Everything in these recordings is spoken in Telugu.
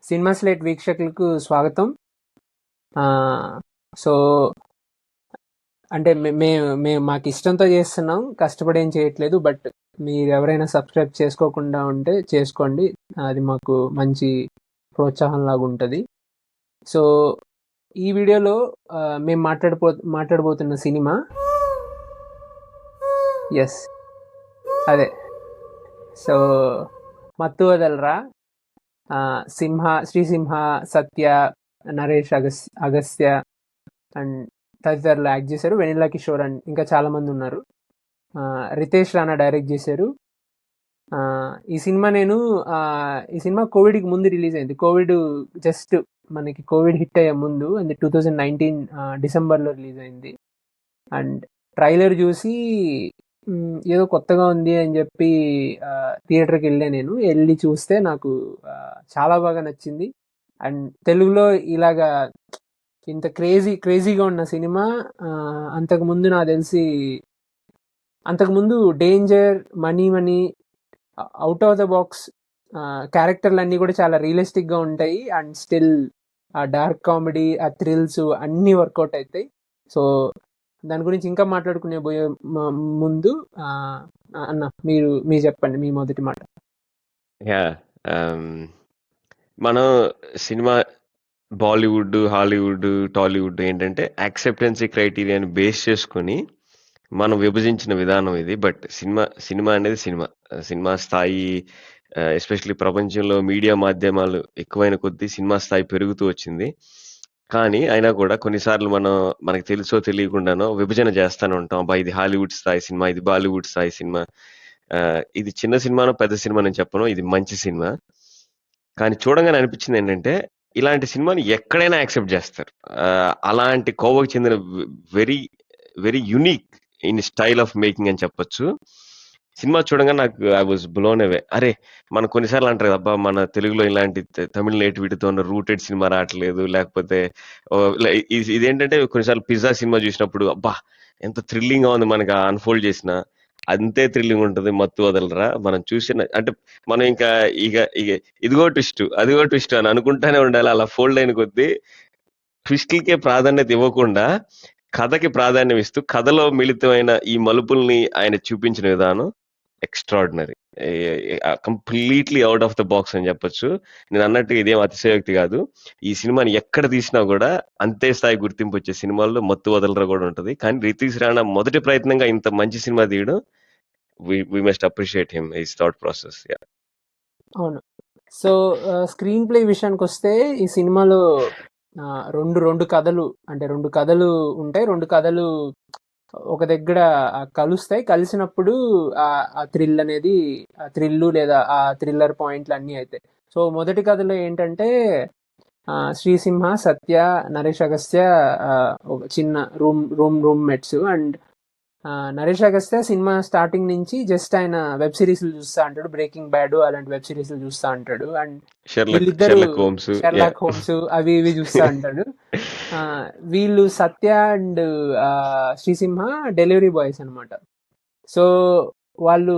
సినిమా స్లేట్ వీక్షకులకు స్వాగతం. సో అంటే మేము మాకు ఇష్టంతో చేస్తున్నాం, కష్టపడి ఏం చేయట్లేదు. బట్ మీరు ఎవరైనా సబ్స్క్రైబ్ చేసుకోకుండా ఉంటే చేసుకోండి, అది మాకు మంచి ప్రోత్సాహం లాగా ఉంటుంది. సో ఈ వీడియోలో మేము మాట్లాడబోతున్న సినిమా ఎస్ అదే. సో మత్తు వదలరా, శ్రీసింహ, సత్య, నరేష్ అగస్త్య అండ్ తదితరులు యాక్ట్ చేశారు. వెనిల్లా కిషోర్ అండ్ ఇంకా చాలా మంది ఉన్నారు. రితేష్ రాణా డైరెక్ట్ చేశారు. ఈ సినిమా కోవిడ్కి ముందు రిలీజ్ అయింది. జస్ట్ మనకి కోవిడ్ హిట్ అయ్యే ముందు, అండ్ 2019 డిసెంబర్లో రిలీజ్ అయింది. అండ్ ట్రైలర్ చూసి ఏదో కొత్తగా ఉంది అని చెప్పి థియేటర్కి వెళ్ళి చూస్తే నాకు చాలా బాగా నచ్చింది. అండ్ తెలుగులో ఇలాగా ఇంత క్రేజీగా ఉన్న సినిమా అంతకుముందు నాకు తెలిసి danger, money, out of the box క్యారెక్టర్లు అన్నీ కూడా చాలా రియలిస్టిక్గా ఉంటాయి. అండ్ స్టిల్ ఆ డార్క్ కామెడీ, ఆ థ్రిల్స్ అన్నీ వర్కౌట్ అవుతాయి. సో దాని గురించి ఇంకా మాట్లాడుకునే పోయే ముందు అన్న మీరు చెప్పండి మీ మొదటి మాట. మనం సినిమా బాలీవుడ్, హాలీవుడ్, టాలీవుడ్ ఏంటంటే యాక్సెప్టెన్సీ క్రైటీరియాని బేస్ చేసుకొని మనం విభజించిన విధానం ఇది. బట్ సినిమా అనేది సినిమా స్థాయి, ఎస్పెషల్లీ ప్రపంచంలో మీడియా మాధ్యమాలు ఎక్కువైన కొద్దీ సినిమా స్థాయి పెరుగుతూ వచ్చింది. కానీ అయినా కూడా కొన్నిసార్లు మనకు తెలుసో తెలియకుండానో విభజన చేస్తూనే ఉంటాం. అబ్బా ఇది హాలీవుడ్ స్థాయి సినిమా, ఇది బాలీవుడ్ స్థాయి సినిమా, ఇది చిన్న సినిమానో పెద్ద సినిమా నేను చెప్పను, ఇది మంచి సినిమా. కానీ చూడంగానే అనిపించింది ఏంటంటే ఇలాంటి సినిమాని ఎక్కడైనా యాక్సెప్ట్ చేస్తారు. అలాంటి కోవకు చెందిన very very unique in style of making అని చెప్పొచ్చు. సినిమా చూడంగా నాకు ఐ వాజ్ బ్లోన్ అవే. అరే మన కొన్నిసార్లు అంటారు అబ్బా మన తెలుగులో ఇలాంటి తమిళ నేటివిటీతో ఉన్న రూటెడ్ సినిమా రావట్లేదు, లేకపోతే ఇదేంటంటే కొన్నిసార్లు పిజ్జా సినిమా చూసినప్పుడు అబ్బా ఎంత థ్రిల్లింగ్ గా ఉంది మనకి అన్ఫోల్డ్ చేసిన, అంతే థ్రిల్లింగ్ ఉంటుంది మత్తు వదలరా. మనం చూసిన అంటే మనం ఇంకా ఇక ఇదిగో ట్విస్ట్ అదిగో ట్విస్ట్ అని అనుకుంటానే ఉండాలి. అలా ఫోల్డ్ అయిన కొద్దీ ట్విస్ట్లకే ప్రాధాన్యత ఇవ్వకుండా కథకి ప్రాధాన్యం ఇస్తూ కథలో మిళితమైన ఈ మలుపుల్ని ఆయన చూపించిన విధానం extraordinary, completely out of the box అని చెప్పొచ్చు. నేను అన్నట్టు ఇదేం అతిశయోక్తి కాదు. ఈ సినిమాని ఎక్కడ తీసినా కూడా అంతే స్థాయి గుర్తింపు వచ్చే సినిమాల్లో మత్తు వదలరా కూడా ఉంటుంది. కానీ రితీష్ రాణా మొదటి ప్రయత్నంగా ఇంత మంచి సినిమా తీయడం, we must appreciate him, his thought process. Yeah. అవును. సో స్క్రీన్ ప్లే విషయానికి వస్తే ఈ సినిమాలో రెండు కథలు ఉంటాయి. రెండు కథలు ఒక దగ్గర కలుస్తాయి. కలిసినప్పుడు ఆ థ్రిల్లు లేదా ఆ థ్రిల్లర్ పాయింట్లు అన్నీ అవుతాయి. సో మొదటి కథలో ఏంటంటే శ్రీసింహ, సత్య, నరేష్ అగస్త్య ఒక చిన్న roommates. And Naresh Agastya cinema starting నుంచి జస్ట్ ఆయన వెబ్ సిరీస్లు చూస్తూ ఉంటాడు, బ్రేకింగ్ బ్యాడ్ అలాంటి వెబ్ సిరీస్లు చూస్తూ ఉంటాడు. అండ్ వీళ్ళిద్దరు షెర్లాక్ హోమ్స్ అవి ఇవి చూస్తూ ఉంటాడు. వీళ్ళు సత్య అండ్ శ్రీసింహ డెలివరీ బాయ్స్ అనమాట. సో వాళ్ళు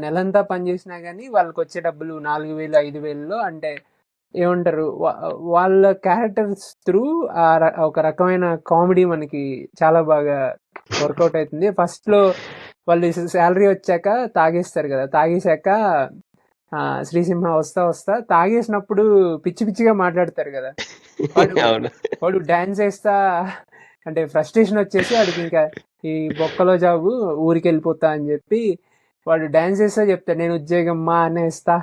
నెలంతా పనిచేసినా కానీ వాళ్ళకి వచ్చే డబ్బులు 4,000 5,000లో, అంటే ఏమంటారు, వాళ్ళ క్యారెక్టర్స్ త్రూ ఒక రకమైన కామెడీ మనకి చాలా బాగా వర్కౌట్ అవుతుంది. ఫస్ట్ లో వాళ్ళు శాలరీ వచ్చాక తాగేస్తారు కదా, తాగేశాక శ్రీసింహ వస్తా తాగేసినప్పుడు పిచ్చి పిచ్చిగా మాట్లాడతారు కదా. వాడు డాన్స్ వేస్తా, అంటే ఫ్రస్ట్రేషన్ వచ్చేసి వాడికి ఇంకా ఈ బొక్కలో జాబు ఊరికి వెళ్ళిపోతా అని చెప్పి వాడు డాన్స్ వేస్తా చెప్తాడు, నేను ఉద్యోగం మా అనేస్తా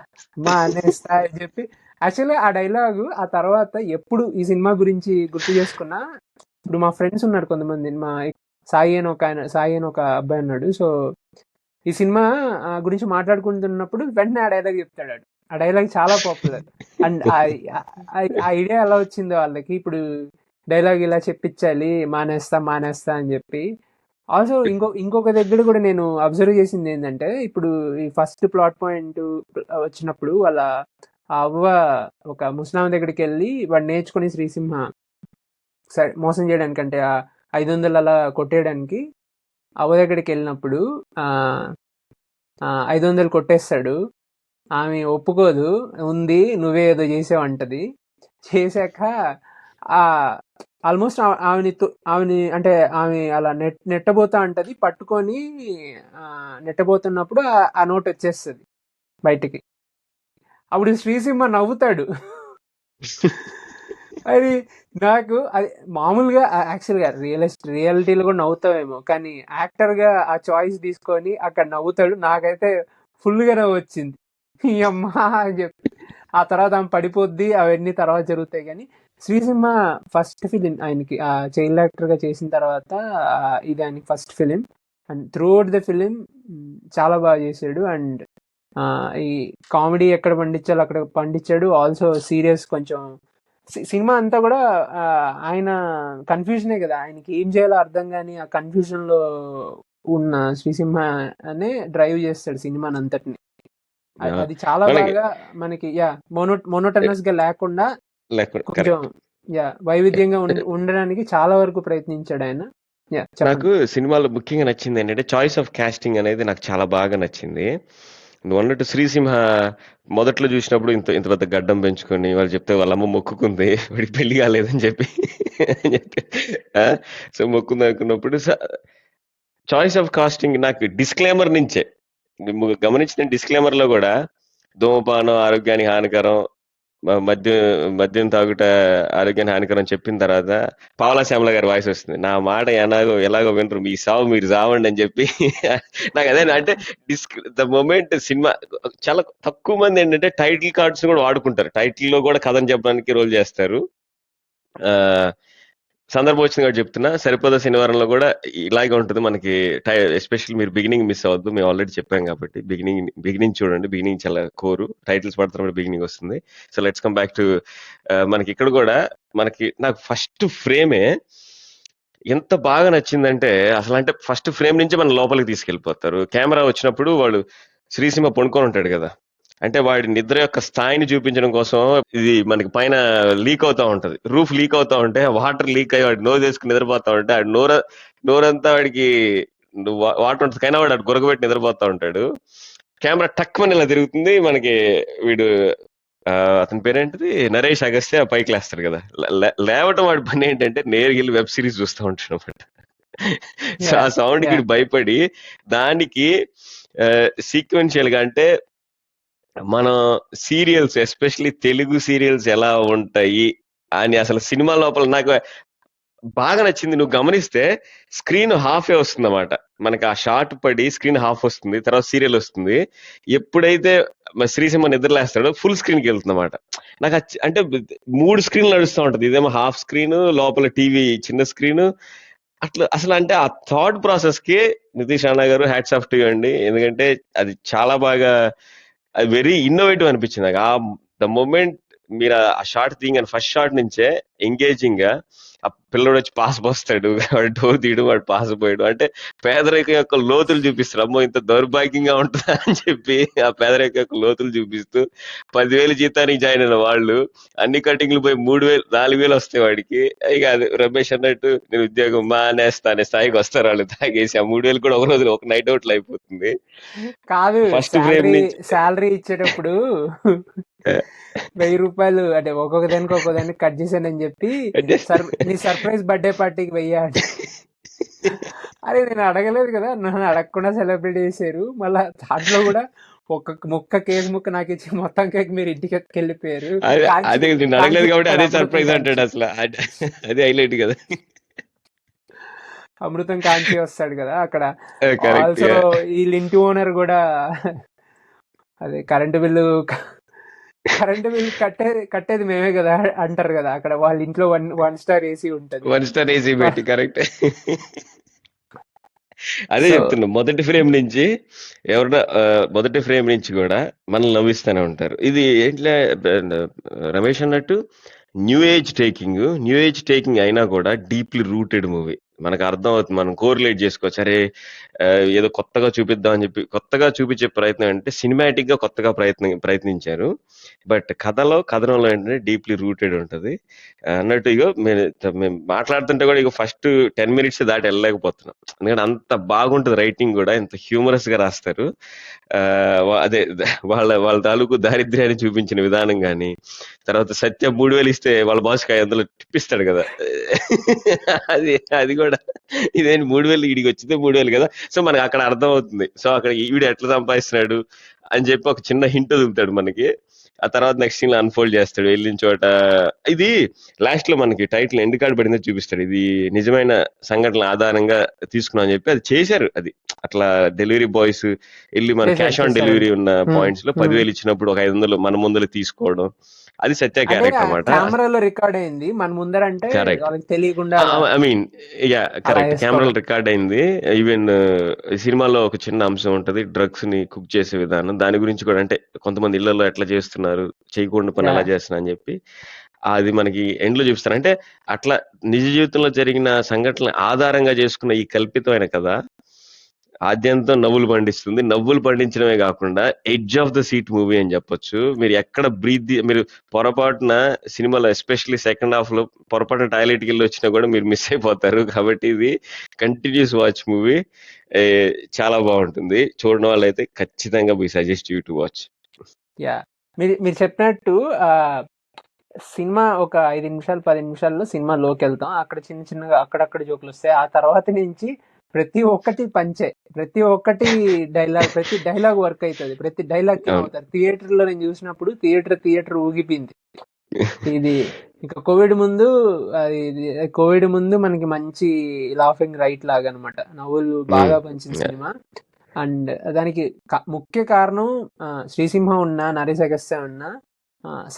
అని చెప్పి. యాక్చువల్గా ఆ డైలాగు ఆ తర్వాత ఎప్పుడు ఈ సినిమా గురించి గుర్తు చేసుకున్నా, ఇప్పుడు మా ఫ్రెండ్స్ ఉన్నారు కొంతమంది, మా సాయి అని ఒక అబ్బాయి ఉన్నాడు. సో ఈ సినిమా గురించి మాట్లాడుకుంటున్నప్పుడు వెంటనే ఆ డైలాగ్ చెప్తాడు. ఆ డైలాగ్ చాలా పాపులర్. అండ్ ఆ ఐడియా ఎలా వచ్చిందో వాళ్ళకి, ఇప్పుడు డైలాగ్ ఇలా చెప్పించాలి, మానేస్తా అని చెప్పి. ఆల్సో ఇంకొక దగ్గర కూడా నేను అబ్జర్వ్ చేసింది ఏంటంటే, ఇప్పుడు ఈ ఫస్ట్ ప్లాట్ పాయింట్ వచ్చినప్పుడు వాళ్ళ అవ్వ ఒక ముస్లాం దగ్గరికి వెళ్ళి వాడు నేర్చుకుని శ్రీసింహ మోసం చేయడానికి, అంటే 500 అలా కొట్టేయడానికి అవ్వ దగ్గరికి వెళ్ళినప్పుడు 500 కొట్టేస్తాడు. ఆమె ఒప్పుకోదు. ఉంది, నువ్వే ఏదో చేసావంటది. చేశాక ఆ ఆల్మోస్ట్ ఆమెని అంటే ఆమె అలా నెట్టబోతా అంటది. పట్టుకొని నెట్టబోతున్నప్పుడు ఆ నోట్ వచ్చేస్తుంది బయటికి. అప్పుడు శ్రీసింహ నవ్వుతాడు. అది నాకు అది మామూలుగా యాక్చువల్గా రియాలిటీలో కూడా నవ్వుతావేమో, కానీ యాక్టర్గా ఆ చాయిస్ తీసుకొని అక్కడ నవ్వుతాడు. నాకైతే ఫుల్గా నవ్వు వచ్చింది. ఈ అమ్మా అని చెప్పి ఆ తర్వాత ఆమె పడిపోద్ది, అవన్నీ తర్వాత జరుగుతాయి. కానీ శ్రీసింహ ఫస్ట్ ఫిలిం ఆయనకి చైల్డ్ యాక్టర్గా చేసిన తర్వాత ఇది ఆయనకి first film. And through out the film చాలా బాగా చేశాడు. అండ్ ఈ కామెడీ ఎక్కడ పండించాలో అక్కడ పండించాడు. ఆల్సో సీరియస్ కొంచెం సినిమా అంతా కూడా ఆయన కన్ఫ్యూజనే కదా, ఆయనకి ఏం చేయాలో అర్థం కాని ఆ కన్ఫ్యూజన్ లో ఉన్న శ్రీసింహ అనే డ్రైవ్ చేస్తాడు సినిమాని అంతటిని. అది చాలా బాగా మనకి మోనోటనస్ గా లేకుండా కొంచెం వైవిధ్యంగా ఉండడానికి చాలా వరకు ప్రయత్నించాడు ఆయన. నాకు సినిమాలో ముఖ్యంగా నచ్చింది ఏంటంటే చాయిస్ ఆఫ్ కాస్టింగ్ అనేది నాకు చాలా బాగా నచ్చింది. నువ్వు అన్నట్టు శ్రీసింహ మొదట్లో చూసినప్పుడు ఇంత ఇంత పెద్ద గడ్డం పెంచుకొని వాళ్ళు చెప్తే వాళ్ళ అమ్మ మొక్కుకుంది వాడికి పెళ్లి కాలేదని చెప్పి సో మొక్కుంది అనుకున్నప్పుడు చాయిస్ ఆఫ్ కాస్టింగ్ నాకు డిస్క్లైమర్ నుంచే గమనించిన డిస్క్లైమర్ లో కూడా ధూమపానం ఆరోగ్యానికి హానికరం, మద్యం తాగుట ఆరోగ్యానికి హానికరం చెప్పిన తర్వాత పావలా శ్యామల గారి వాయిస్ వస్తుంది. నా మాట ఎలాగో వినరు, మీ సావు మీరు సావండి అని చెప్పి. నాకు అదే అంటే ద మొమెంట్ సినిమా చాలా తక్కువ మంది ఏంటంటే టైటిల్ కార్డ్స్ కూడా వాడుకుంటారు, టైటిల్ లో కూడా కథను చెప్పడానికి రోల్ చేస్తారు. సందర్భం వచ్చింది కాబట్టి చెప్తున్నా. సరిపోదా శనివారంలో కూడా ఇలాగే ఉంటుంది మనకి. ఎస్పెషల్లీ మీరు బిగినింగ్ మిస్ అవ్వద్దు, మేము ఆల్రెడీ చెప్పాం కాబట్టి బిగినింగ్ చూడండి. బిగినింగ్ చాలా కోరు, టైటిల్స్ పడుతున్నప్పుడు బిగినింగ్ వస్తుంది. So let's come back to మనకి ఇక్కడ కూడా నాకు ఫస్ట్ ఫ్రేమే ఎంత బాగా నచ్చిందంటే అసలు, అంటే ఫస్ట్ ఫ్రేమ్ నుంచి మన లోపలికి తీసుకెళ్లిపోతారు. కెమెరా వచ్చినప్పుడు వాడు శ్రీసింహ పడుకొని ఉంటాడు కదా, అంటే వాడి నిద్ర యొక్క స్థాయిని చూపించడం కోసం ఇది మనకి పైన లీక్ అవుతా ఉంటది, రూఫ్ లీక్ అవుతా ఉంటే వాటర్ లీక్ అయ్యి వాడు నోరు వేసుకుని నిద్రపోతా ఉంటే ఆ నోరంతా వాడికి వాటర్ ఉంటుంది కానీ వాడు అటు గురగబెట్టి నిద్రపోతా ఉంటాడు. కెమెరా టక్కుమని ఇలా తిరుగుతుంది మనకి. వీడు అతని పేరేంటిది, నరేష్ అగస్త్య పైకి లేస్తాడు కదా, లేవటం వాడి పని ఏంటంటే నేరుగా వెళ్ళి వెబ్ సిరీస్ చూస్తూ ఉంటాడు అనమాట. సో ఆ సౌండ్ కి భయపడి దానికి సీక్వెన్షియల్ గా, అంటే మన సీరియల్స్ ఎస్పెషల్లీ తెలుగు సీరియల్స్ ఎలా ఉంటాయి అని అసలు సినిమా లోపల నాకు బాగా నచ్చింది. నువ్వు గమనిస్తే స్క్రీన్ హాఫే వస్తుంది అన్నమాట మనకి, ఆ షార్ట్ పడి స్క్రీన్ హాఫ్ వస్తుంది, తర్వాత సీరియల్ వస్తుంది. ఎప్పుడైతే శ్రీసింహ నిద్రలేస్తాడో ఫుల్ స్క్రీన్ కి వెళ్తుంది అన్నమాట. నాకు అంటే 3 స్క్రీన్లు నడుస్తూ ఉంటది, ఇదేమో హాఫ్ స్క్రీన్, లోపల టీవీ చిన్న స్క్రీన్, అట్లా అసలు. అంటే ఆ థాట్ ప్రాసెస్ కి నితీష్ రాణా గారు హ్యాట్స్ ఆఫ్ టు యూ అండి, ఎందుకంటే అది చాలా బాగా, అది వెరీ ఇన్నోవేటివ్ అనిపించింది నాకు. ద మూమెంట్ మీరు ఆ షార్ట్ తీయగానే ఫస్ట్ షార్ట్ నుంచే ఎంగేజింగ్ గా ఆ పిల్లడు వచ్చి పాస్ పోస్తాడు, వాడు డోర్ తీయడు, వాడు పాస్ పోయాడు అంటే పేదరిక యొక్క లోతులు చూపిస్తారు. అమ్మో ఇంత దౌర్భాగ్యంగా ఉంటుందా అని చెప్పి ఆ పేదరిక యొక్క లోతులు చూపిస్తూ 10,000 జీతానికి జాయిన్ అయిన వాళ్ళు అన్ని కటింగ్లు పోయి 3,000 4,000 వస్తాయి వాడికి. ఇక అది రమేష్ అన్నట్టు నేను ఉద్యోగం మానేస్తా అనే స్థాయికి వస్తారు వాళ్ళు తాగేసి. ఆ 3,000 కూడా ఒక రోజులో ఒక నైట్ అవుట్ అయిపోతుంది. కాదు, ఫస్ట్ శాలరీ ఇచ్చేటప్పుడు 1,000 రూపాయలు అంటే ఒక్కొక్క దానికి కట్ చేశానని చెప్పి నీ సర్ప్రైజ్ బర్త్డే పార్టీకి వెయ్యాడు. అరే నేను అడగలేదు కదా, నన్ను అడగకుండా సెలబ్రేట్ చేశారు. మళ్ళా దాంట్లో కూడా ఒక్క కేక్ ముక్క నాకు ఇచ్చి మొత్తం కేక్ మీరు ఇంటికి వెళ్ళిపోయారు. అదే అడగలేదు కాబట్టి అదే సర్ప్రైజ్ అంటాడు అసలు, అదే హైలైట్ కదా. అమృతం కాంచి వస్తాడు కదా అక్కడ. ఆల్సో ఈ ఇంటి ఓనర్ కూడా అదే కరెంటు బిల్లు కట్టేది మేమే కదా అంటారు కదా అక్కడ. వాళ్ళ ఇంట్లో 1 స్టార్ ఏసీ ఉంటుంది, 1 స్టార్ ఏసీ పెట్టి. కరెక్ట్, అదే చెప్తున్నా. మొదటి ఫ్రేమ్ నుంచి ఎవరైనా మొదటి ఫ్రేమ్ నుంచి కూడా మనల్ని నవ్విస్తూనే ఉంటారు. ఇది ఏంట్లే రమేష్ అన్నట్టు న్యూ ఏజ్ టేకింగ్ అయినా కూడా డీప్లీ రూటెడ్ మూవీ. మనకు అర్థం అవుతుంది, మనం కోరిలేట్ చేసుకోవచ్చు. అరే ఏదో కొత్తగా చూపిద్దాం అని చెప్పి కొత్తగా చూపించే ప్రయత్నం అంటే సినిమాటిక్ గా కొత్తగా ప్రయత్నించారు. బట్ కథనంలో ఏంటంటే డీప్లీ రూటెడ్ ఉంటది. అన్నట్టు ఇగో మేము మాట్లాడుతుంటే కూడా ఇక ఫస్ట్ 10 minutes దాటి వెళ్ళలేకపోతున్నాం, ఎందుకంటే అంత బాగుంటది రైటింగ్ కూడా, ఎంత హ్యూమరస్ గా రాస్తారు. అదే వాళ్ళ తాలూకు దారిద్ర్యాన్ని చూపించిన విధానం గాని, తర్వాత సత్య 3,000 ఇస్తే వాళ్ళ బాస్కి 500 టిప్పిస్తాడు కదా, అది అది కూడా ఇదేంటి 3,000 వీడికి వచ్చిందే 3,000 కదా. సో మనకి అక్కడ అర్థం అవుతుంది, సో అక్కడ వీడు ఎట్లా సంపాదిస్తున్నాడు అని చెప్పి ఒక చిన్న హింట్ వదులుతాడు మనకి. ఆ తర్వాత నెక్స్ట్ సీన్ లో అన్ఫోల్డ్ చేస్తాడు వెళ్ళిన చోట. ఇది లాస్ట్ లో మనకి టైటిల్ ఎండ్ కార్డ్ పడిందో చూపిస్తాడు, ఇది నిజమైన సంఘటనల ఆధారంగా తీసుకున్నాం అని చెప్పి. అది చేశారు, అది అట్లా డెలివరీ బాయ్స్ వెళ్ళి మన క్యాష్ ఆన్ డెలివరీ ఉన్న పాయింట్స్ లో 10,000 ఇచ్చినప్పుడు ఒక 500 మన ముందర తీసుకోవడం, అది సత్య క్యారెక్టర్ అన్నమాట. కెమెరాలో రికార్డ్ అయింది మన ముందర, అంటే కరెక్ట్, వాళ్ళకి తెలియకుండా ఐ మీన్ యా కరెక్ట్, కెమెరాలో రికార్డ్ అయింది. ఈవెన్ సినిమాలో ఒక చిన్న అంశం ఉంటది, డ్రగ్స్ ని కుక్ చేసే విధానం, దాని గురించి కూడా, అంటే కొంతమంది ఇళ్లలో ఎట్లా చేస్తున్నారు, చేయకుండా పని ఎలా చేస్తున్నారు అని చెప్పి అది మనకి ఎండ్ లో చూపిస్తారు. అంటే అట్లా నిజ జీవితంలో జరిగిన సంఘటనలు ఆధారంగా చేసుకున్న ఈ కల్పితమైన కథ ఆద్యంతం నవ్వులు పండిస్తుంది. నవ్వులు పండించడమే కాకుండా edge of the seat movie అని చెప్పొచ్చు. మీరు ఎక్కడ మీరు పొరపాటున సినిమాలో ఎస్పెషల్లీ సెకండ్ హాఫ్ లో పొరపాటున టాయిలెట్ కి వెళ్ళి వచ్చినా కూడా మీరు మిస్ అయిపోతారు. కాబట్టి ఇది కంటిన్యూస్ వాచ్ మూవీ, చాలా బాగుంటుంది. చూడడం వల్ల అయితే ఖచ్చితంగా be suggest you to watch. Yeah, మీరు చెప్పినట్టు సినిమా ఒక 5 నిమిషాలు 10 నిమిషాల్లో సినిమా లోకి వెళ్తాం, అక్కడ చిన్న చిన్నగా అక్కడక్కడ జోకులు వస్తాయి. ఆ తర్వాత నుంచి ప్రతి ఒక్కటి పంచే, ప్రతి ఒక్కటి డైలాగ్, ప్రతి డైలాగ్ వర్క్ అవుతుంది, ప్రతి డైలాగ్ అవుతారు. థియేటర్ లో నేను చూసినప్పుడు థియేటర్ ఊగిపోయింది. ఇది ఇంకా కోవిడ్ ముందు మనకి మంచి లాఫింగ్ రైట్ లాగా అనమాట, నవ్వులు బాగా పంచిన సినిమా. అండ్ దానికి ముఖ్య కారణం శ్రీసింహ ఉన్న, నరేష్ అగస్త్య ఉన్న,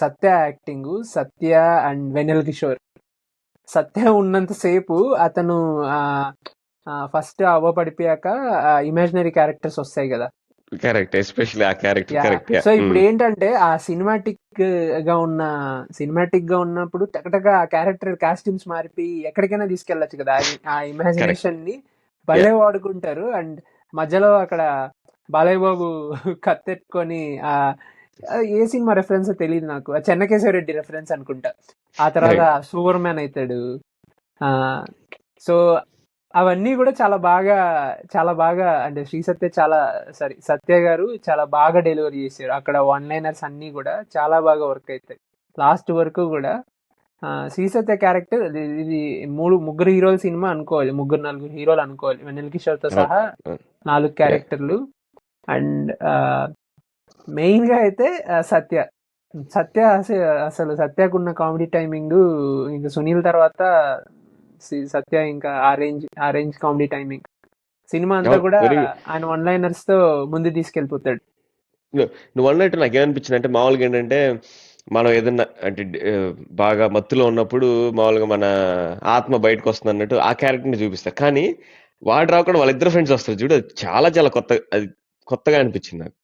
సత్య యాక్టింగ్, సత్య అండ్ వెన్నెల కిషోర్. సత్య ఉన్నంతసేపు అతను ఫస్ట్ అవ్వపడిపోయాక ఇమాజినరీ క్యారెక్టర్స్ వస్తాయి కదా, కరెక్ట్, ఎస్పెషల్లీ ఆ క్యారెక్టర్ కరెక్ట్. సో ఇప్పుడు ఏంటంటే ఆ సినిమాటిక్ గా ఉన్నప్పుడు టకటగా ఆ క్యారెక్టర్ కాస్ట్యూమ్స్ మారిపి ఎక్కడికైనా తీసుకెళ్లొచ్చు కదా, ఆ ఇమాజినేషన్ ని భలే వాడుకుంటారు. అండ్ మధ్యలో అక్కడ బాలయ్య బాబు కత్తెట్టుకొని ఏ సినిమా రెఫరెన్స్ తెలియదు నాకు, చెన్నకేశవరెడ్డి రెఫరెన్స్ అనుకుంటా. ఆ తర్వాత సూపర్ మ్యాన్ అవుతాడు. సో అవన్నీ కూడా చాలా బాగా అంటే సత్య గారు చాలా బాగా డెలివరీ చేశారు. అక్కడ వన్ లైనర్స్ అన్ని కూడా చాలా బాగా వర్క్ అవుతాయి లాస్ట్ వరకు కూడా. శ్రీ సత్య క్యారెక్టర్ ఇది ముగ్గురు హీరోల సినిమా అనుకోవాలి, 3-4 హీరోలు అనుకోవాలి, వెన్నెల కిషోర్ తో సహా 4 క్యారెక్టర్లు. అండ్ మెయిన్ గా అయితే సత్య అసలు సత్యకున్న కామెడీ టైమింగ్ ఇంకా సునీల్ తర్వాత సత్య ఇంకా ఆ రేంజ్ కామెడీ టైమింగ్. సినిమా అంతా కూడా ఆయన వన్ లైనర్స్ తో ముందు తీసుకెళ్లిపోతాడు. నువ్వు అన్నట్టు నాకు ఏమనిపించింది అంటే, మామూలుగా ఏంటంటే మనం ఏదన్నా అంటే బాగా మత్తులో ఉన్నప్పుడు మామూలుగా మన ఆత్మ బయటకు వస్తుంది అన్నట్టు ఆ క్యారెక్టర్ని చూపిస్తారు. కానీ వాడు రాకుండా వాళ్ళిద్దరు ఫ్రెండ్స్ వస్తారు చూడు, అది చాలా చాలా కొత్తగా అనిపించింది నాకు.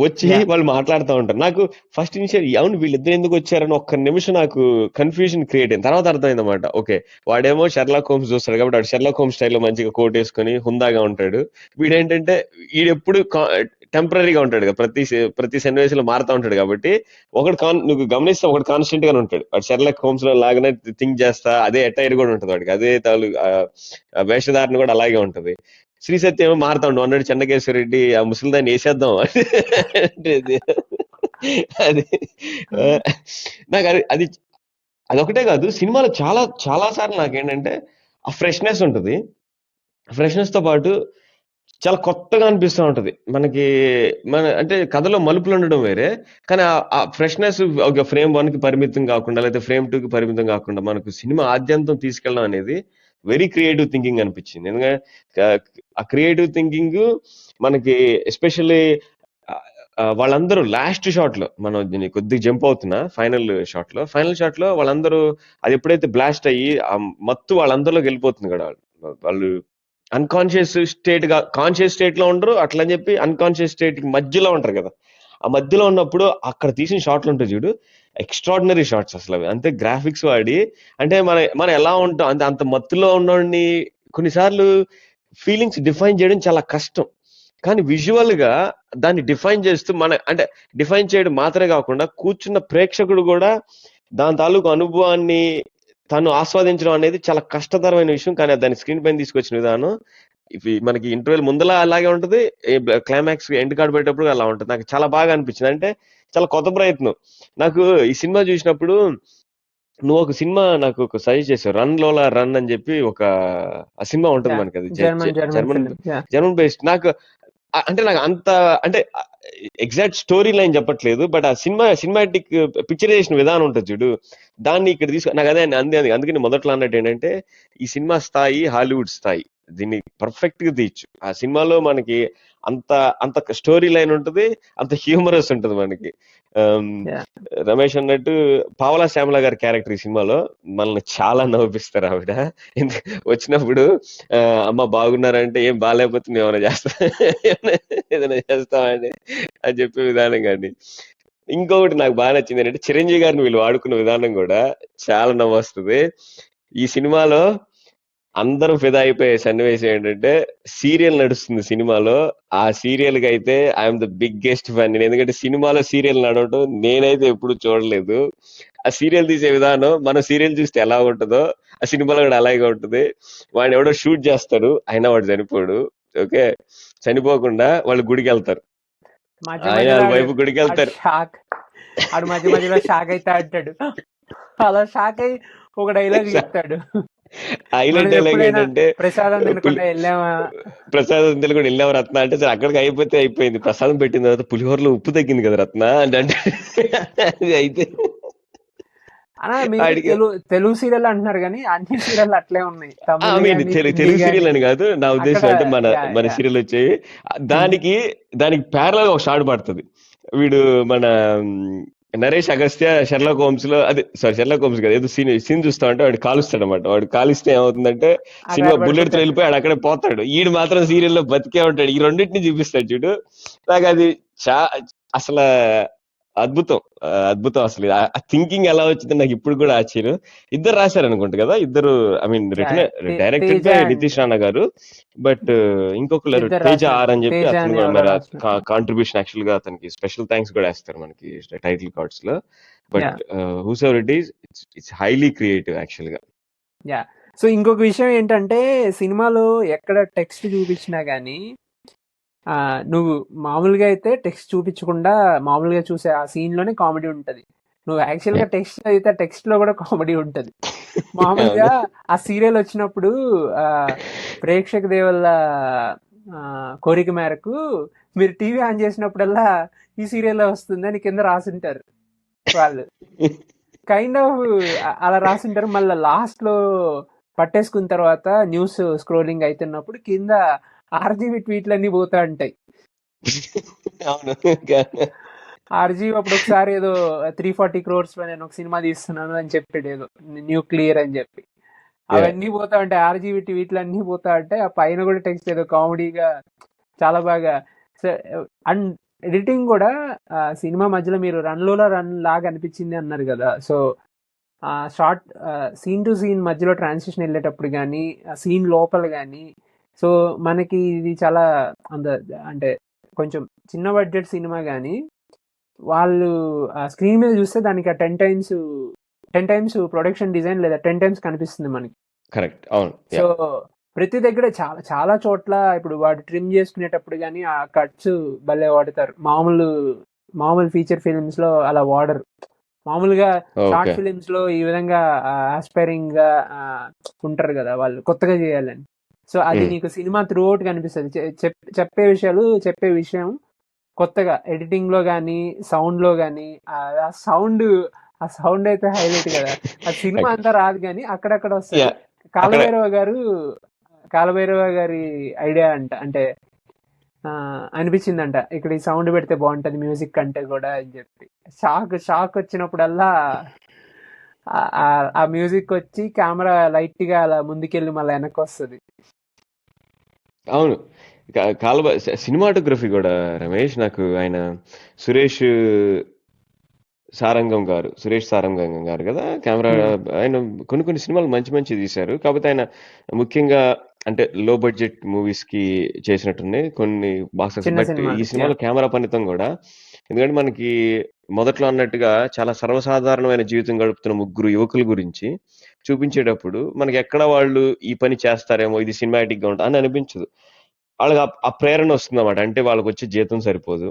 వచ్చి వాళ్ళు మాట్లాడుతూ ఉంటారు. నాకు ఫస్ట్ నుంచి అవును వీళ్ళిద్దరు ఎందుకు వచ్చారని ఒక్క నిమిషం నాకు కన్ఫ్యూజన్ క్రియేట్ అయింది. తర్వాత అర్థమైంది అన్నమాట, ఓకే వాడేమో షెర్లాక్ హోమ్స్ చూస్తాడు కాబట్టి వాడు షెర్లాక్ హోమ్స్ స్టైల్లో మంచిగా కోట్ వేసుకొని హుందాగా ఉంటాడు. వీడేంటంటే వీడెప్పుడు టెంపరీగా ఉంటాడు కదా, ప్రతి సన్నివేశంలో మారుతూ ఉంటాడు. కాబట్టి నువ్వు గమనిస్తే ఒకటి కాన్స్టెంట్ గానే ఉంటాడు. వాడు షెర్లాక్ హోమ్స్ లో లాగానే థింక్ చేస్తా, అదే అటైర్ కూడా ఉంటుంది వాడికి, అదే వేషధారణ కూడా అలాగే ఉంటది. శ్రీ సత్యం ఏమో మారుతా ఉండు అన్నాడు చెన్నకేశ్వరరెడ్డి, ఆ ముసలిదాన్ని వేసేద్దాం అది నాకు అది అదొకటే కాదు, సినిమాలో చాలా చాలా సార్లు నాకేంటంటే ఆ ఫ్రెష్నెస్ ఉంటుంది. ఫ్రెష్నెస్ తో పాటు చాలా కొత్తగా అనిపిస్తూ ఉంటది మనకి. అంటే కథలో మలుపులు ఉండడం వేరే, కానీ ఆ ఫ్రెష్నెస్ ఒక ఫ్రేమ్ 1 కి పరిమితం కాకుండా, లేదా ఫ్రేమ్ 2 కి పరిమితం కాకుండా మనకు సినిమా ఆద్యంతం తీసుకెళ్ళడం అనేది వెరీ క్రియేటివ్ థింకింగ్ అనిపించింది. ఎందుకంటే ఆ క్రియేటివ్ థింకింగ్ మనకి ఎస్పెషల్లీ వాళ్ళందరూ లాస్ట్ షాట్ లో, మనం దీన్ని కొద్దిగా జంప్ అవుతున్నా, ఫైనల్ షాట్ లో వాళ్ళందరూ అది ఎప్పుడైతే బ్లాస్ట్ అయ్యి ఆ మత్తు వాళ్ళందరిలోకి వెళ్ళిపోతుంది కదా, వాళ్ళు అన్కాన్షియస్ కాన్షియస్ స్టేట్ లో ఉండరు, అట్లని చెప్పి అన్కాన్షియస్ స్టేట్ మధ్యలో ఉంటారు కదా. ఆ మధ్యలో ఉన్నప్పుడు అక్కడ తీసిన షాట్లు ఉంటాయి చూడు, ఎక్స్ట్రాడినరీ షాట్స్ అసలు అవి. అంతే గ్రాఫిక్స్ వాడి, అంటే మనం ఎలా ఉంటాం అంటే అంత మత్తులో ఉన్నోడిని కొన్నిసార్లు ఫీలింగ్స్ డిఫైన్ చేయడం చాలా కష్టం. కానీ విజువల్ గా దాన్ని డిఫైన్ చేస్తూ అంటే డిఫైన్ చేయడం మాత్రమే కాకుండా కూర్చున్న ప్రేక్షకుడు కూడా దాని తాలూకు అనుభవాన్ని తను ఆస్వాదించడం అనేది చాలా కష్టతరమైన విషయం. కానీ దాన్ని స్క్రీన్ పైన తీసుకొచ్చిన విధానం ఇవి మనకి ఇంటర్వ్యూల్ ముందలా అలాగే ఉంటది, క్లైమాక్స్ ఎండ్ కార్డ్ పెట్టేటప్పుడు అలా ఉంటుంది. నాకు చాలా బాగా అనిపించింది. అంటే చాలా కొత్త ప్రయత్నం. నాకు ఈ సినిమా చూసినప్పుడు నువ్వు ఒక సినిమా నాకు ఒక సజెస్ట్ చేసావు, రన్ లోలా రన్ అని చెప్పి ఆ సినిమా ఉంటుంది మనకి, అది జర్మన్ జర్మన్ బేస్డ్. నాకు అంటే నాకు అంత అంటే ఎగ్జాక్ట్ స్టోరీ లైన్ చెప్పట్లేదు, బట్ ఆ సినిమాటిక్ పిక్చరైజేషన్ విధానం ఉంటుంది చూడు, దాన్ని ఇక్కడ నాకు అదే అందుకని మొదట్లో అన్నట్టు ఏంటంటే ఈ సినిమా స్థాయి హాలీవుడ్ స్థాయి, దీన్ని పర్ఫెక్ట్ గా తీయచ్చు. ఆ సినిమాలో మనకి అంత అంత స్టోరీ లైన్ ఉంటుంది, అంత హ్యూమరస్ ఉంటుంది మనకి. రమేష్ అన్నట్టు పావలా శ్యామల గారి క్యారెక్టర్ ఈ సినిమాలో మనల్ని చాలా నవ్విస్తారు. ఆవిడ వచ్చినప్పుడు అమ్మ బాగున్నారంటే ఏం బాగాలేకపోతే మేము ఏమైనా చేస్తా ఏదైనా చేస్తామండి అని చెప్పే విధానం. కానీ ఇంకొకటి నాకు బాగా నచ్చింది ఏంటంటే చిరంజీవి గారిని వీళ్ళు వాడుకున్న విధానం కూడా చాలా నవ్వు వస్తుంది. ఈ సినిమాలో అందరూ ఫిదా అయిపోయే సన్నివేశం ఏంటంటే సీరియల్ నడుస్తుంది సినిమాలో. ఆ సీరియల్ కి అయితే ఐఎమ్ ద బిగ్గెస్ట్ ఫ్యాన్. ఎందుకంటే సినిమాలో సీరియల్ నడవటం నేనైతే ఎప్పుడు చూడలేదు. ఆ సీరియల్ తీసే విధానం మన సీరియల్ చూస్తే ఎలా ఉంటుందో ఆ సినిమాలో కూడా అలాగే ఉంటుంది. వాడిని ఎవడో షూట్ చేస్తారు, అయినా వాడు చనిపోడు. ఓకే, చనిపోకుండా వాళ్ళు గుడికి వెళ్తారు, ఆయన వాళ్ళ వైపు గుడికి వెళ్తారు. ఆడు మధ్య మధ్యలో షాక్ అయితే అంటాడు, అలా షాక్ అయి ఒక డైలాగ్ చెప్తాడు. హైలైట్ డైలాగ్ ఏంటంటే ప్రసాదం తినకుండా వెళ్ళాము రత్న అంటే, సరే అక్కడికి అయిపోతే అయిపోయింది, ప్రసాదం పెట్టిన తర్వాత పులిహోరలో ఉప్పు తగ్గింది కదా రత్న అంటే అయితే తెలుగు సీరియల్ అంటున్నారు కానీ అన్ని సీరియల్ అట్లే ఉన్నాయి. తెలుగు సీరియల్ అని కాదు నా ఉద్దేశం, అంటే మన సీరియల్ వచ్చాయి దానికి ప్యారలల్ ఒక షార్ట్ పడుతుంది. వీడు మన నరేష్ అగస్త్య షెర్లాక్ హోమ్స్ లో, షెర్లాక్ హోమ్స్ కదా, ఏదో సీన్ చూస్తా ఉంటే వాడు కాలుస్తాడు అనమాట. వాడు కాలిస్తే ఏమవుతుందంటే సినిమా బుల్లెట్ తో వెళ్ళిపోయి వాడు అక్కడే పోతాడు, ఈడు మాత్రం సీరియల్లో బతికే ఉంటాడు. ఈ రెండింటిని చూపిస్తాడు చూడు, నాకు అది అసలు అద్భుతం అసలు. ఆ థింకింగ్ ఎలా వచ్చింది నాకు ఇప్పుడు కూడా ఆశ్చర్యం. ఇద్దరు రాశారు అనుకుంటా కదా, ఇద్దరు I mean directed by Nitish Rana గారు, బట్ ఇంకొకరు తేజ ఆర్ అని చెప్పి అతను కూడా మరి కాంట్రిబ్యూషన్ యాక్చువల్ గా అతనికి స్పెషల్ థ్యాంక్స్ కూడా వేస్తారు మనకి టైటిల్ కార్డ్స్ లో. But whose ever it is, it's highly creative actual గా. సో ఇంకొక విషయం ఏంటంటే సినిమాలో ఎక్కడ టెక్స్ట్ చూపించినా గానీ నువ్వు మామూలుగా అయితే టెక్స్ట్ చూపించకుండా మామూలుగా చూసే ఆ సీన్ లోనే కామెడీ ఉంటది. నువ్వు యాక్చువల్ గా టెక్స్ట్ అయితే టెక్స్ట్ లో కూడా కామెడీ ఉంటది. మామూలుగా ఆ సీరియల్ వచ్చినప్పుడు ప్రేక్షక దేవుళ్ళ కోరిక మేరకు మీరు టీవీ ఆన్ చేసినప్పుడల్లా ఈ సీరియల్ వస్తుంది అని కింద రాసింటారు వాళ్ళు, కైండ్ ఆఫ్ అలా రాసింటారు. మళ్ళీ లాస్ట్ లో పట్టేసుకున్న తర్వాత న్యూస్ స్క్రోలింగ్ అవుతున్నప్పుడు కింద ఆర్జీవి ట్వీట్లు అన్ని పోతా ఉంటాయి. ఆర్జీవి అప్పుడు ఒకసారి ఏదో 340 crores లో నేను ఒక సినిమా తీస్తున్నాను అని చెప్పాడు, ఏదో న్యూక్లియర్ అని చెప్పి. అవన్నీ పోతా ఉంటాయి, ఆర్జీవి ట్వీట్లు అన్ని పోతా ఉంటాయి. ఆ పైన కూడా టెక్స్ట్ ఏదో కామెడీగా చాలా బాగా. అండ్ ఎడిటింగ్ కూడా సినిమా మధ్యలో మీరు రన్ లాగా అనిపించింది అన్నారు కదా. So short scene to scene మధ్యలో ట్రాన్సిషన్ వెళ్ళేటప్పుడు కానీ సీన్ లోపల కానీ, సో మనకి ఇది చాలా అంటే కొంచెం చిన్న బడ్జెట్ సినిమా కానీ వాళ్ళు స్క్రీన్ మీద చూస్తే దానికి 10 times ప్రొడక్షన్ డిజైన్ లేదా 10 times కనిపిస్తుంది మనకి. కరెక్ట్, అవును. సో ప్రతి దగ్గర చాలా చాలా చోట్ల ఇప్పుడు వాడు ట్రిమ్ చేసుకునేటప్పుడు కానీ ఆ కట్స్ భలే వాడతారు. మామూలు ఫీచర్ ఫిల్మ్స్ లో అలా వాడరు. మామూలుగా షార్ట్ ఫిలిమ్స్ లో ఈ విధంగా ఆస్పైరింగ్ గా ఉంటారు కదా వాళ్ళు, కొత్తగా చేయాలని. సో అది నీకు సినిమా త్రూ అవుట్ కనిపిస్తుంది. చెప్పే విషయం కొత్తగా ఎడిటింగ్ లో గానీ సౌండ్ లో గానీ, ఆ సౌండ్ అయితే హైలైట్ కదా. ఆ సినిమా అంతా రాదు కానీ అక్కడక్కడ వస్తుంది. కాలభైరవ గారి ఐడియా అంటే అనిపించిందంట, ఇక్కడ ఈ సౌండ్ పెడితే బాగుంటది మ్యూజిక్ అంటే కూడా అని చెప్పి. షాక్ వచ్చినప్పుడల్లా ఆ మ్యూజిక్ వచ్చి కెమెరా లైట్ గా అలా ముందుకెళ్ళి మళ్ళీ వెనక్కి వస్తుంది. అవును, సినిమాటోగ్రఫీ కూడా రమేష్, నాకు ఆయన సురేష్ సారంగం గారు, సురేష్ సారంగం గారు కదా కెమెరా. ఆయన కొన్ని సినిమాలు మంచి తీశారు. కాకపోతే ఆయన ముఖ్యంగా అంటే లో బడ్జెట్ మూవీస్ కి చేసినట్టున్నాయి కొన్ని బాక్సెస్. చిన్న బట్ ఈ సినిమాలు సినిమాలో కెమెరా పనితం కూడా, ఎందుకంటే మనకి మొదట్లో అన్నట్టుగా చాలా సర్వసాధారణమైన జీవితం గడుపుతున్న ముగ్గురు యువకుల గురించి చూపించేటప్పుడు మనకి ఎక్కడ వాళ్ళు ఈ పని చేస్తారేమో, ఇది సినిమాటిక్ గా ఉంటుంది అని అనిపించదు. వాళ్ళకి ఆ ప్రేరణ వస్తుంది అన్నమాట. అంటే వాళ్ళకి వచ్చే జీతం సరిపోదు,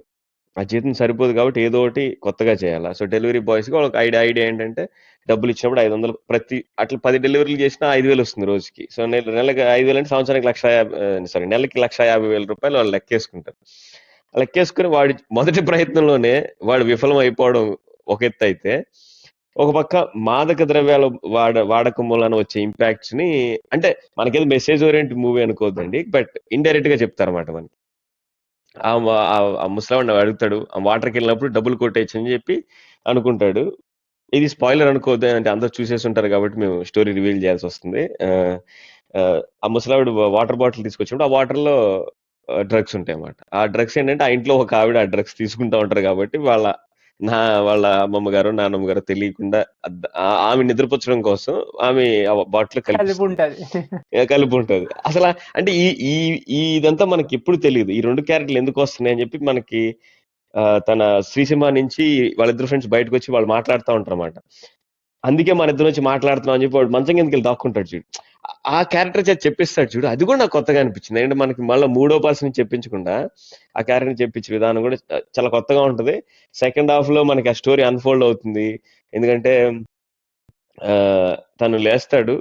ఆ జీతం సరిపోదు కాబట్టి ఏదో ఒకటి కొత్తగా చేయాలా. సో డెలివరీ బాయ్స్‌కి వాళ్ళకి ఐడియా ఏంటంటే, డబ్బులు ఇచ్చినప్పుడు 500 ప్రతి అట్లా 10 డెలివరీలు చేసినా 5,000 వస్తుంది రోజుకి. సో నెలకి 5,000 అంటే సంవత్సరానికి నెలకి రూ. 1,50,000 వాళ్ళు లెక్కేసుకుంటారు. లెక్కేసుకొని వాడి మొదటి ప్రయత్నంలోనే వాడు విఫలం అయిపోవడం ఒక ఎత్తయితే, ఒక పక్క మాదక ద్రవ్యాల వాడకం మూలాన వచ్చే ఇంపాక్ట్స్ ని, అంటే మనకేదో మెసేజ్ ఓరియంటెడ్ మూవీ అనుకోవద్దండి, బట్ ఇండైరెక్ట్ గా చెప్తారన్నమాట మనకి. ఆ ముసలావిడిని అడుగుతాడు, ఆ వాటర్కి వెళ్ళినప్పుడు డబ్బులు కొట్టేయచ్చు అని చెప్పి అనుకుంటాడు. ఇది స్పాయిలర్ అనుకోవద్దు, అంటే అందరూ చూసేసి ఉంటారు కాబట్టి మేము స్టోరీ రివీల్ చేయాల్సి వస్తుంది. ఆ ముసలావిడ వాటర్ బాటిల్ తీసుకొచ్చినప్పుడు ఆ వాటర్ లో డ్రగ్స్ ఉంటాయి అన్నమాట. ఆ డ్రగ్స్ ఏంటంటే, ఆ ఇంట్లో ఒక ఆవిడ ఆ డ్రగ్స్ తీసుకుంటా ఉంటారు కాబట్టి వాళ్ళ అమ్మమ్మ గారు నాన్నమ్మ గారు తెలియకుండా ఆమె నిద్రపుచ్చడం కోసం ఆమె ఆ బాటిల్ కలిపి కలిపిస్తుంది, ఉంటది. కలిపి ఉంటది. అసలు అంటే ఈ ఈ ఈ ఇదంతా మనకి ఎప్పుడు తెలియదు, ఈ రెండు క్యారెక్టర్లు ఎందుకు వస్తున్నాయి అని చెప్పి మనకి తన శ్రీసింహ నుంచి వాళ్ళిద్దరు ఫ్రెండ్స్ బయటకు వచ్చి వాళ్ళు మాట్లాడుతూ ఉంటారు అన్నమాట. అందుకే మన ఇద్దరు వచ్చి మాట్లాడుతున్నాం అని చెప్పి వాడు మంచం కిందకి వెళ్ళి దాక్కుంటాడు చూడు. ఆ క్యారెక్టర్ చేత చెప్పిస్తాడు చూడు, అది కూడా నాకు కొత్తగా అనిపించింది. అంటే మనకి మళ్ళీ మూడో పర్సన్ చెప్పించకుండా ఆ క్యారెక్టర్ చెప్పించే విధానం కూడా చాలా కొత్తగా ఉంటది. సెకండ్ హాఫ్ లో మనకి ఆ స్టోరీ అన్ఫోల్డ్ అవుతుంది. ఎందుకంటే ఆ, తను లేస్తాడు,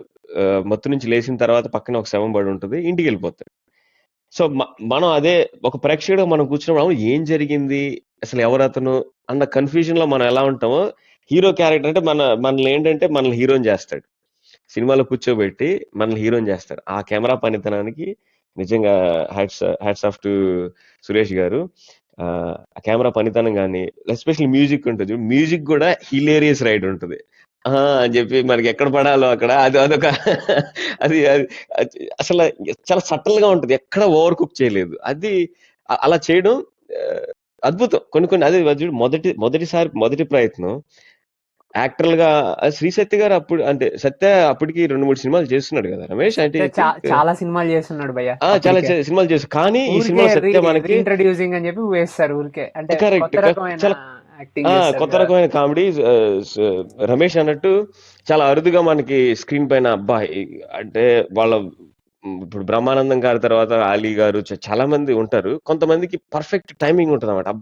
మత్తు నుంచి లేచిన తర్వాత పక్కన ఒక శవం పడి ఉంటుంది, ఇంటికి వెళ్ళిపోతాడు. సో మనం అదే ఒక ప్రేక్షకుడు మనం కూర్చున్నప్పుడు అవును ఏం జరిగింది, అసలు ఎవరు అతను అన్న కన్ఫ్యూజన్ లో మనం ఎలా ఉంటామో, హీరో క్యారెక్టర్ అంటే మనల్ని ఏంటంటే మనల్ని హీరోని చేస్తాడు. సినిమాలో కూర్చోబెట్టి మనల్ని హీరోని చేస్తాడు. ఆ కెమెరా పనితనానికి నిజంగా హ్యాట్స్ ఆఫ్ టు సురేష్ గారు. ఆ కెమెరా పనితనం కానీ, ఎస్పెషల్లీ మ్యూజిక్ ఉంటుంది, మ్యూజిక్ కూడా హిలేరియస్ రైడ్ ఉంటుంది. అని చెప్పి మనకి ఎక్కడ పడాలో అక్కడ అదొక అది అది అసలు చాలా సటల్ గా ఉంటది, ఎక్కడ ఓవర్ కుక్ చేయలేదు. అది అలా చేయడం ఆ, అద్భుతం. కొన్ని అదే చూడు, మొదటి ప్రయత్నం యాక్టర్ గా శ్రీ సత్య గారు అప్పుడు, అంటే సత్య అప్పటికి 2-3 సినిమాలు చేస్తున్నాడు కదా రమేష్, అంటే ఐ థింక్ చాలా సినిమాలు చేస్తున్నాడు భయ్య. చాలా అప్పటికే సినిమాలు చేస్తాడు. కానీ ఈ ఊరికే సినిమాలో సత్య మనకి ఇంట్రడ్యూసింగ్ అని చెప్పి వేస్తారు ఊరికే, అంటే కరెక్ట్, కొత్త రకమైన చాలా యాక్టింగ్ చేస్తారు కొత్త కదా. రకమైన కామెడీ. రమేష్ అన్నట్టు చాలా అరుదుగా మనకి స్క్రీన్ పైన అబ్బాయి అంటే వాళ్ళ ఇప్పుడు బ్రహ్మానందం గారి తర్వాత అలీ గారు చాలా మంది ఉంటారు, కొంతమందికి పర్ఫెక్ట్ టైమింగ్ ఉంటుంది అన్నమాట.